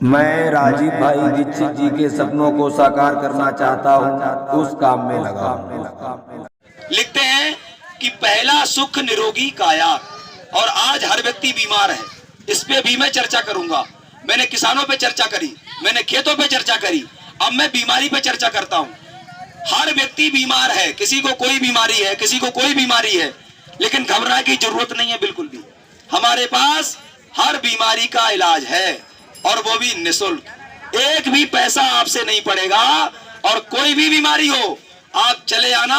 मैं राजीव भाई दीक्षित जी के सपनों को साकार करना चाहता हूँ, उस काम में लगा हूँ। लिखते हैं कि पहला सुख निरोगी काया, और आज हर व्यक्ति बीमार है। इस पे भी मैं चर्चा करूंगा। मैंने किसानों पे चर्चा करी, मैंने खेतों पे चर्चा करी, अब मैं बीमारी पे चर्चा करता हूं। हर व्यक्ति बीमार है, किसी को कोई बीमारी है, किसी को कोई बीमारी है, लेकिन घबराने की जरूरत नहीं है बिल्कुल भी। हमारे पास हर बीमारी का इलाज है, और वो भी निःशुल्क। एक भी पैसा आपसे नहीं पड़ेगा, और कोई भी बीमारी हो आप चले आना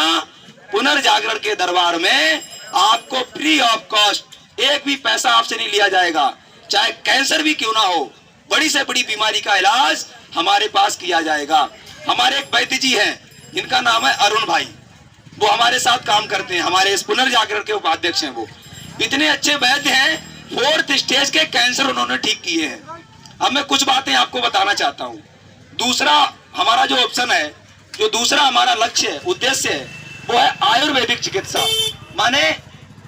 पुनर्जागरण के दरबार में, आपको फ्री ऑफ कॉस्ट एक भी पैसा आपसे नहीं लिया जाएगा। चाहे कैंसर भी क्यों ना हो, बड़ी से बड़ी बीमारी का इलाज हमारे पास किया जाएगा। हमारे एक वैद्य जी हैं जिनका नाम है अरुण भाई, वो हमारे साथ काम करते हैं, हमारे इस पुनर्जागरण के उपाध्यक्ष हैं। वो इतने अच्छे वैद्य हैं, 4th स्टेज के कैंसर उन्होंने ठीक किए हैं। अब मैं कुछ बातें आपको बताना चाहता हूं। दूसरा हमारा जो ऑप्शन है, जो दूसरा हमारा लक्ष्य है, उद्देश्य है, वो है आयुर्वेदिक चिकित्सा। माने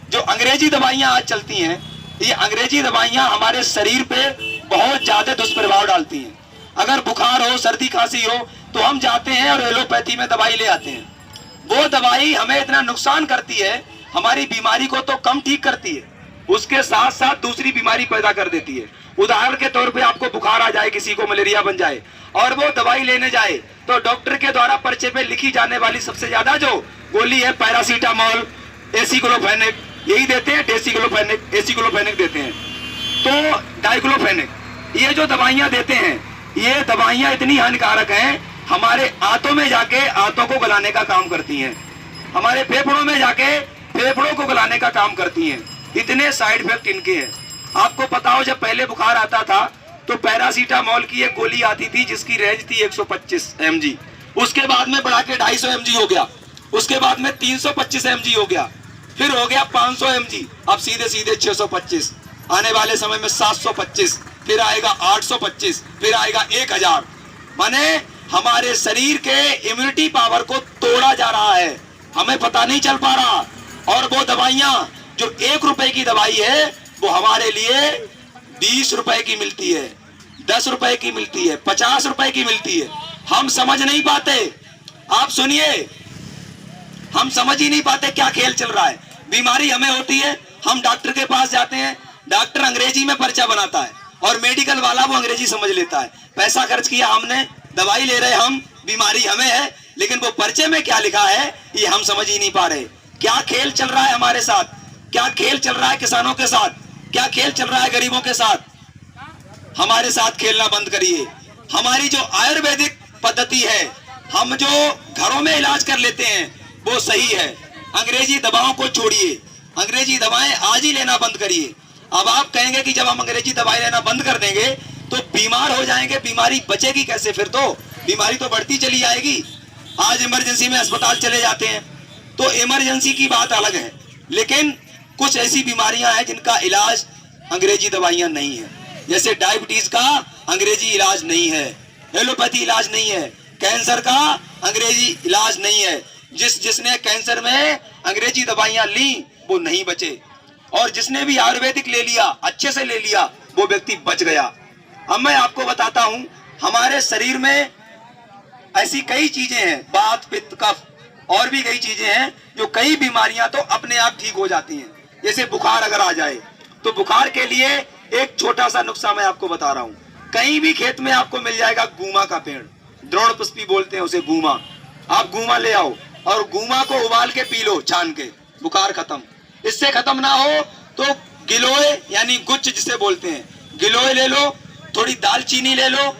जो अंग्रेजी दवाइयां आज चलती हैं, ये अंग्रेजी दवाइयां हमारे शरीर पे बहुत ज्यादा दुष्प्रभाव डालती हैं। अगर बुखार हो, सर्दी खांसी हो, तो हम जाते हैं और एलोपैथी में दवाई ले आते हैं। वो दवाई हमें इतना नुकसान करती है, हमारी बीमारी को तो कम ठीक करती है, उसके साथ साथ दूसरी बीमारी पैदा कर देती है। उदाहरण के तौर पे आपको बुखार आ जाए, किसी को मलेरिया बन जाए, और वो दवाई लेने जाए तो डॉक्टर के द्वारा पर्चे पे लिखी जाने वाली सबसे ज्यादा जो गोली है पैरासीटामोल, एसिक्लोफेनेक, यही देते हैं। डेसिक्लोफेनेक, एसिक्लोफेनेक देते हैं, तो डाइक्लोफेनेक, ये जो दवाइयां देते हैं, ये दवाइयां इतनी हानिकारक हैं, हमारे आंतों में जाके आंतों को गलाने का काम करती हैं, हमारे फेफड़ों में जाके फेफड़ों को गलाने का काम करती हैं। इतने साइड इफेक्ट इनके हैं। आपको पता हो, जब पहले बुखार आता था तो पैरासीटामोल की एक गोली आती थी जिसकी रेंज थी 125 mg, उसके बाद में बढ़ा के 250 mg हो गया, उसके बाद में 325 mg हो गया, फिर हो गया 500 mg, अब सीधे सीधे 625, आने वाले समय में 725, फिर आएगा 825, फिर आएगा 1000। माने हमारे शरीर के इम्यूनिटी पावर को तोड़ा जा रहा है, हमें पता नहीं चल पा रहा। और वो दवाइयां जो 1 रुपए की दवाई है, वो हमारे लिए 20 रुपए की मिलती है, 10 रुपए की मिलती है, 50 रुपए की मिलती है। हम समझ नहीं पाते, आप सुनिए, हम समझ ही नहीं पाते क्या खेल चल रहा है। बीमारी हमें होती है, हम डॉक्टर के पास जाते हैं, डॉक्टर अंग्रेजी में पर्चा बनाता है, और मेडिकल वाला वो अंग्रेजी समझ लेता है। पैसा खर्च किया हमने, दवाई ले रहे हम, बीमारी हमें है, लेकिन वो पर्चे में क्या लिखा है ये हम समझ ही नहीं पा रहे। क्या खेल चल रहा है हमारे साथ, क्या खेल चल रहा है किसानों के साथ, क्या खेल चल रहा है गरीबों के साथ। हमारे साथ खेलना बंद करिए। हमारी जो आयुर्वेदिक पद्धति है, हम जो घरों में इलाज कर लेते हैं, वो सही है। अंग्रेजी दवाओं को छोड़िए, अंग्रेजी दवाएं आज ही लेना बंद करिए। अब आप कहेंगे कि जब हम अंग्रेजी दवाई लेना बंद कर देंगे तो बीमार हो जाएंगे, बीमारी बचेगी कैसे? फिर तो बीमारी तो बढ़ती चली आएगी। आज इमरजेंसी में अस्पताल चले जाते हैं, तो इमरजेंसी की बात अलग है, लेकिन कुछ ऐसी बीमारियां हैं जिनका इलाज अंग्रेजी दवाइयां नहीं है। जैसे डायबिटीज का अंग्रेजी इलाज नहीं है, एलोपैथी इलाज नहीं है, कैंसर का अंग्रेजी इलाज नहीं है। जिसने कैंसर में अंग्रेजी दवाइयां ली वो नहीं बचे, और जिसने भी आयुर्वेदिक ले लिया, अच्छे से ले लिया, वो व्यक्ति बच गया। अब मैं आपको बताता हूं, हमारे शरीर में ऐसी कई चीजें हैं, वात पित्त कफ, और भी कई चीजें हैं, जो कई बीमारियां तो अपने आप ठीक हो जाती हैं। जैसे बुखार अगर आ जाए, तो बुखार के लिए एक छोटा सा नुस्खा मैं आपको बता रहा हूं। कहीं भी खेत में आपको मिल जाएगा गूमा का पेड़, द्रोण पुष्पी बोलते हैं उसे, गूमा। आप गूमा ले आओ और गूमा को उबाल के पी लो छान के, बुखार खत्म। इससे खत्म ना हो तो गिलोय यानी गुच्छ जिसे बोलते हैं, गिलोय ले लो, थोड़ी दालचीनी ले लो,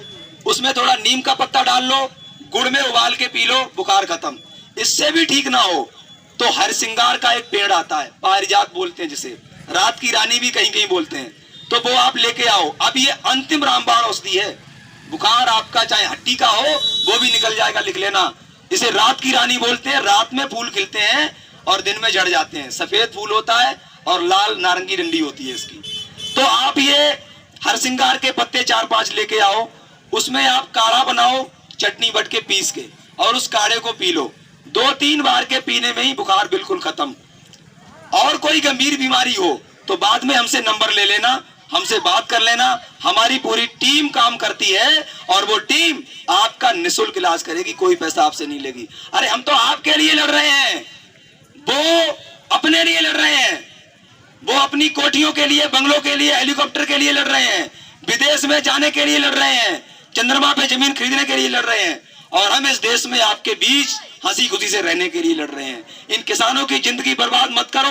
उसमें थोड़ा नीम का पत्ता डाल लो, गुड़ में उबाल के पी लो, बुखार खत्म। इससे भी ठीक ना हो तो हरसिंगार का एक पेड़ आता है, पारिजात बोलते हैं जिसे, रात की रानी भी कहीं कहीं बोलते हैं, तो वो आप लेके आओ। अब ये अंतिम रामबाण औषधि है। बुखार आपका चाहे हड्डी का हो वो भी निकल जाएगा, लिख लेना। इसे रात की रानी बोलते हैं। रात में फूल खिलते हैं और दिन में झड़ जाते हैं। सफेद फूल होता है और लाल नारंगी डंडी होती है इसकी। तो आप ये हरसिंगार के पत्ते 4-5 लेके आओ, उसमें आप काढ़ा बनाओ चटनी बट के पीस के, और उस काढ़े को पी लो। 2-3 बार के पीने में ही बुखार बिल्कुल खत्म। और कोई गंभीर बीमारी हो तो बाद में हमसे नंबर ले लेना, हमसे बात कर लेना, हमारी पूरी टीम काम करती है और वो टीम आपका निःशुल्क इलाज करेगी, कोई पैसा आपसे नहीं लेगी। अरे हम तो आपके लिए लड़ रहे हैं, वो अपने लिए लड़ रहे हैं, वो अपनी कोठियों के लिए, बंगलों के लिए, हेलीकॉप्टर के लिए लड़ रहे हैं, विदेश में जाने के लिए लड़ रहे हैं, चंद्रमा पे जमीन खरीदने के लिए लड़ रहे हैं, और हम इस देश में आपके बीच हंसी खुशी से रहने के लिए लड़ रहे हैं। इन किसानों की जिंदगी बर्बाद मत करो।